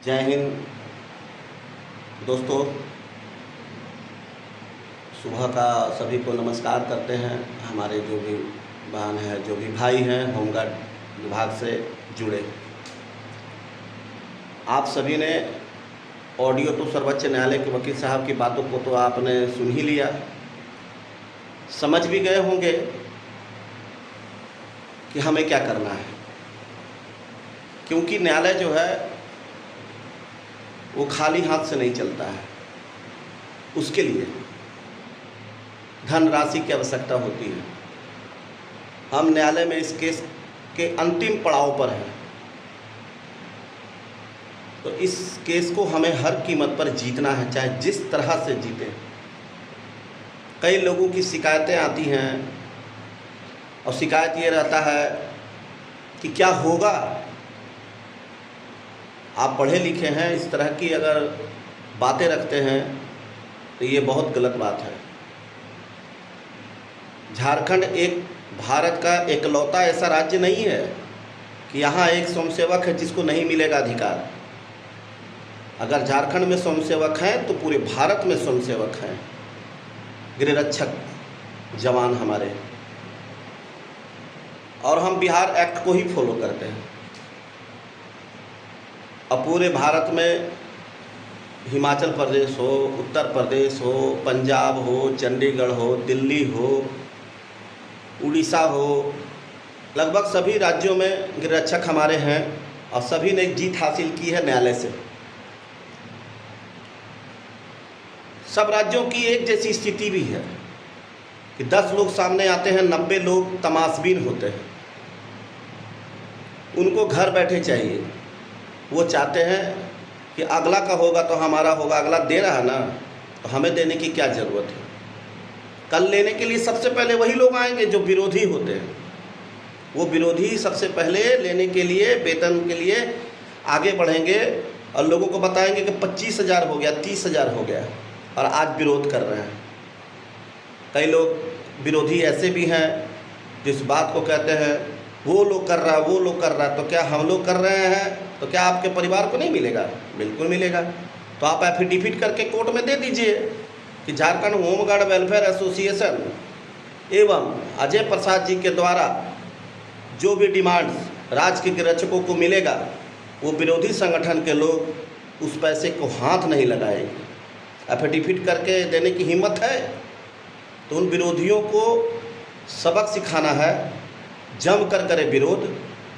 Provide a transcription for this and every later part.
जय हिंद दोस्तों। सुबह का सभी को नमस्कार करते हैं। हमारे जो भी बहन है, जो भी भाई हैं होमगार्ड विभाग से जुड़े, आप सभी ने ऑडियो तो सर्वोच्च न्यायालय के वकील साहब की बातों को तो आपने सुन ही लिया, समझ भी गए होंगे कि हमें क्या करना है। क्योंकि न्यायालय जो है वो खाली हाथ से नहीं चलता है, उसके लिए धनराशि की आवश्यकता होती है। हम न्यायालय में इस केस के अंतिम पड़ाव पर हैं, तो इस केस को हमें हर कीमत पर जीतना है, चाहे जिस तरह से जीते। कई लोगों की शिकायतें आती हैं और शिकायत ये रहता है कि क्या होगा। आप पढ़े लिखे हैं, इस तरह की अगर बातें रखते हैं तो ये बहुत गलत बात है। झारखंड एक भारत का एकलौता ऐसा राज्य नहीं है कि यहाँ एक स्वयंसेवक है जिसको नहीं मिलेगा अधिकार। अगर झारखंड में स्वयंसेवक हैं तो पूरे भारत में स्वयंसेवक हैं, गृहरक्षक जवान हमारे। और हम बिहार एक्ट को ही फॉलो करते हैं। अब पूरे भारत में हिमाचल प्रदेश हो, उत्तर प्रदेश हो, पंजाब हो, चंडीगढ़ हो, दिल्ली हो, उड़ीसा हो, लगभग सभी राज्यों में गृहरक्षक हमारे हैं और सभी ने जीत हासिल की है न्यायालय से। सब राज्यों की एक जैसी स्थिति भी है कि 10 लोग सामने आते हैं, 90 लोग तमाशबीन होते हैं। उनको घर बैठे चाहिए। वो चाहते हैं कि अगला का होगा तो हमारा होगा, अगला दे रहा है ना तो हमें देने की क्या ज़रूरत है। कल लेने के लिए सबसे पहले वही लोग आएंगे जो विरोधी होते हैं। वो विरोधी सबसे पहले लेने के लिए, वेतन के लिए आगे बढ़ेंगे और लोगों को बताएंगे कि 25,000 हो गया, 30,000 हो गया, और आज विरोध कर रहे हैं। कई लोग विरोधी ऐसे भी हैं जिस बात को कहते हैं वो लोग कर रहा है, वो लोग कर रहा है, तो क्या हम लोग कर रहे हैं तो क्या आपके परिवार को नहीं मिलेगा? बिल्कुल मिलेगा। तो आप एफिडेविट करके कोर्ट में दे दीजिए कि झारखंड होमगार्ड वेलफेयर एसोसिएशन एवं अजय प्रसाद जी के द्वारा जो भी डिमांड्स राज्य के गृहरक्षकों को मिलेगा, वो विरोधी संगठन के लोग उस पैसे को हाथ नहीं लगाएंगे। एफिडेविट करके देने की हिम्मत है तो उन विरोधियों को सबक सिखाना है, जम कर करे विरोध,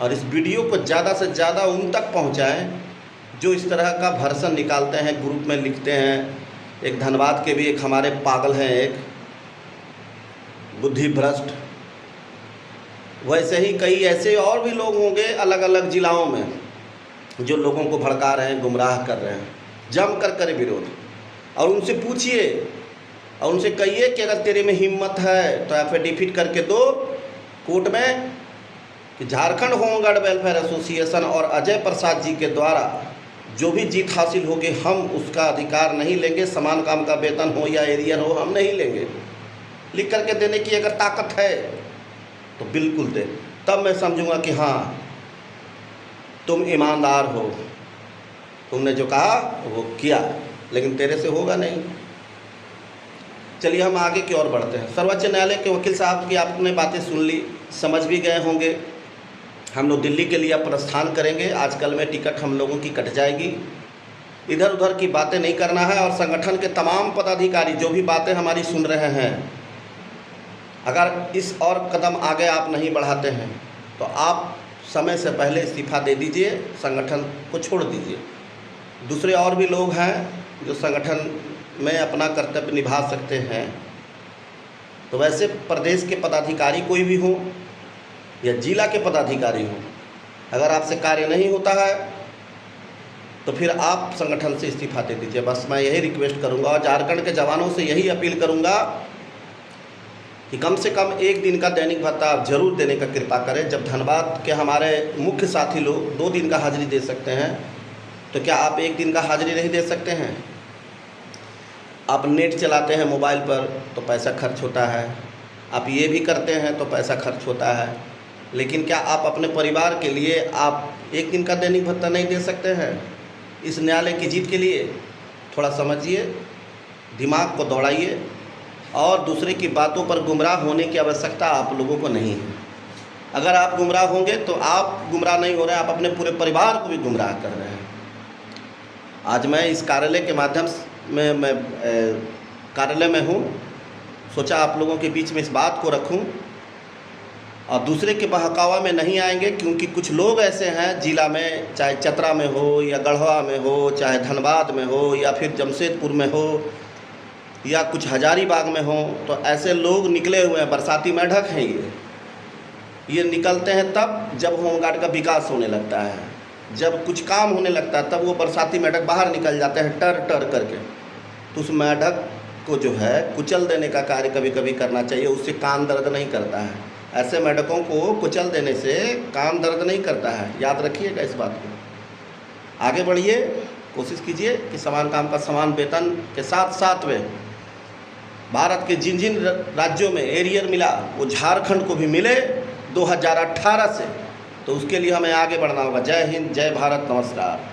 और इस वीडियो को ज़्यादा से ज़्यादा उन तक पहुंचाएं जो इस तरह का भर्सन निकालते हैं, ग्रुप में लिखते हैं। एक धनबाद के भी एक हमारे पागल हैं, एक बुद्धि भ्रष्ट, वैसे ही कई ऐसे और भी लोग होंगे अलग अलग जिलाओं में जो लोगों को भड़का रहे हैं, गुमराह कर रहे हैं। जम कर करे विरोध और उनसे पूछिए और उनसे कहिए कि अगर तेरे में हिम्मत है तो एफिडेविट करके दो कोर्ट में कि झारखंड होमगार्ड वेलफेयर एसोसिएशन और अजय प्रसाद जी के द्वारा जो भी जीत हासिल होगी हम उसका अधिकार नहीं लेंगे। समान काम का वेतन हो या एरियर हो, हम नहीं लेंगे। लिख करके देने की अगर ताकत है तो बिल्कुल दे, तब मैं समझूंगा कि हाँ तुम ईमानदार हो, तुमने जो कहा वो किया। लेकिन तेरे से होगा नहीं। चलिए हम आगे की ओर बढ़ते हैं। सर्वोच्च न्यायालय के वकील साहब की आपने बातें सुन ली, समझ भी गए होंगे। हम लोग दिल्ली के लिए अब प्रस्थान करेंगे। आजकल में टिकट हम लोगों की कट जाएगी। इधर उधर की बातें नहीं करना है और संगठन के तमाम पदाधिकारी जो भी बातें हमारी सुन रहे हैं, अगर इस और कदम आगे आप नहीं बढ़ाते हैं तो आप समय से पहले इस्तीफा दे दीजिए, संगठन को छोड़ दीजिए। दूसरे और भी लोग हैं जो संगठन में अपना कर्तव्य निभा सकते हैं। तो वैसे प्रदेश के पदाधिकारी कोई भी हो या जिला के पदाधिकारी हो, अगर आपसे कार्य नहीं होता है तो फिर आप संगठन से इस्तीफा दे दीजिए। बस मैं यही रिक्वेस्ट करूंगा और झारखंड के जवानों से यही अपील करूंगा कि कम से कम एक दिन का दैनिक भत्ता आप जरूर देने का कृपा करें। जब धनबाद के हमारे मुख्य साथी लोग 2 दिन का हाजिरी दे सकते हैं तो क्या आप 1 दिन का हाजिरी नहीं दे सकते हैं? आप नेट चलाते हैं मोबाइल पर तो पैसा खर्च होता है, आप ये भी करते हैं तो पैसा खर्च होता है, लेकिन क्या आप अपने परिवार के लिए आप 1 दिन का दैनिक भत्ता नहीं दे सकते हैं? इस न्यायालय की जीत के लिए थोड़ा समझिए, दिमाग को दौड़ाइए, और दूसरे की बातों पर गुमराह होने की आवश्यकता आप लोगों को नहीं है। अगर आप गुमराह होंगे तो आप गुमराह नहीं हो रहे हैं, आप अपने पूरे परिवार को भी गुमराह कर रहे हैं। आज मैं इस कार्यालय के माध्यम में मैं कार्यालय में हूँ, सोचा आप लोगों के बीच में इस बात को रखूँ और दूसरे के बहकावा में नहीं आएंगे, क्योंकि कुछ लोग ऐसे हैं जिला में, चाहे चतरा में हो या गढ़वा में हो, चाहे धनबाद में हो या फिर जमशेदपुर में हो या कुछ हजारीबाग में हो, तो ऐसे लोग निकले हुए हैं, बरसाती मेढक हैं ये निकलते हैं तब जब होमगार्ड का विकास होने लगता है, जब कुछ काम होने लगता है तब वो बरसाती मेढक बाहर निकल जाते हैं टर टर करके। तो उस मेढक को जो है कुचल देने का कार्य कभी कभी करना चाहिए, उससे कान दर्द नहीं करता है। ऐसे मेढकों को कुचल देने से कान दर्द नहीं करता है, याद रखिएगा इस बात को। आगे बढ़िए, कोशिश कीजिए कि समान काम का समान वेतन के साथ साथ में भारत के जिन जिन राज्यों में एरियर मिला वो झारखंड को भी मिले 2018 से। तो उसके लिए हमें आगे बढ़ना होगा। जय हिंद, जय भारत, नमस्कार।